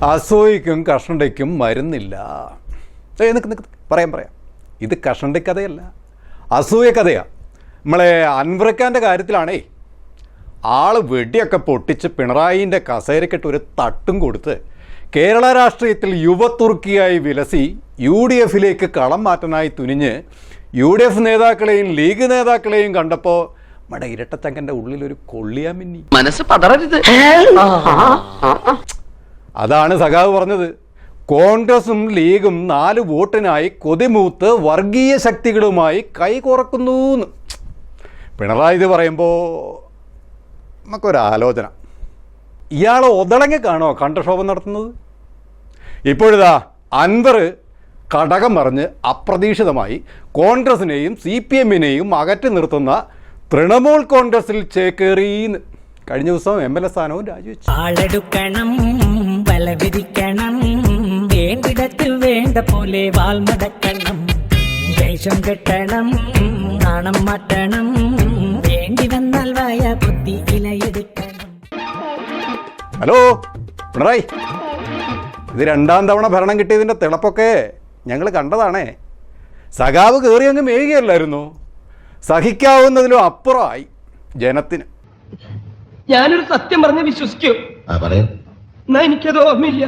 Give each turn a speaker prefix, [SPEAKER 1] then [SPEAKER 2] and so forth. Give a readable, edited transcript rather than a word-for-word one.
[SPEAKER 1] അസൂയക്കും കഷണ്ടയ്ക്കും മരുന്നില്ല. പറയാം ഇത് കഷണ്ട കഥയല്ല, അസൂയ കഥയാണ്. നമ്മളെ അൻവർ-ഖാൻ്റെ കാര്യത്തിലാണേ, ആള് വെടിയൊക്കെ പൊട്ടിച്ച് പിണറായിൻ്റെ കസേരക്കിട്ട് ഒരു തട്ടും കൊടുത്ത് കേരള രാഷ്ട്രീയത്തിൽ യുവതുർക്കിയായി വിലസി UDF-ലേക്ക് കളം മാറ്റാനായി തുനിഞ്ഞ് UDF നേതാക്കളെയും ലീഗ് നേതാക്കളെയും കണ്ടപ്പോൾ നമ്മുടെ ഇരട്ടച്ചങ്കൻ്റെ ഉള്ളിലൊരു കൊള്ളിയാൻ മിന്നി.
[SPEAKER 2] മനസ്സ് പതറരുത്.
[SPEAKER 1] അതാണ് സഖാവ് പറഞ്ഞത്. കോൺഗ്രസും ലീഗും 4 വോട്ടിനായി കൊതിമൂത്ത് വർഗീയ ശക്തികളുമായി കൈകോർക്കുന്നു. പിണറായി ഇത് പറയുമ്പോൾ നമുക്കൊരാലോചന, ഇയാൾ ഒതളങ്ങി കാണോ കണ്ടക്ഷോഭം നടത്തുന്നത്? ഇപ്പോഴിതാ അൻവർ കടകം പറഞ്ഞ് അപ്രതീക്ഷിതമായി കോൺഗ്രസിനെയും CPM-നെയും അകറ്റി നിർത്തുന്ന തൃണമൂൽ കോൺഗ്രസിൽ ചേക്കേറിയെന്ന്. കഴിഞ്ഞ ദിവസം MLA സ്ഥാനവും രാജിവെച്ചു.
[SPEAKER 3] ആളെടുക്കണം, വലവിരിക്കണം, വേണ്ടിടത്തിൽ വേണ്ട പോലെ വാൽമടക്കണം, വേഷം കെട്ടണം, നാണം മാറ്റണം, വേണ്ടി വന്നാൽ വായ ബുദ്ധി ഇലയെടുക്കണം.
[SPEAKER 1] ഹലോ പിണറായി, ഇത് 2ാം തവണ ഭരണം കിട്ടിയതിൻ്റെ തിളപ്പൊക്കെ ഞങ്ങൾ കണ്ടതാണേ. സഖാവ് കയറി അങ്ങ് മേയുകയല്ലായിരുന്നു, സഹിക്കാവുന്നതിലും അപ്പുറമായി ജനത്തിന്.
[SPEAKER 4] ഞാനൊരു സത്യം പറഞ്ഞ് വിശ്വസിക്കൂ, എന്നാ എനിക്കത് ഓർമ്മയില്ല.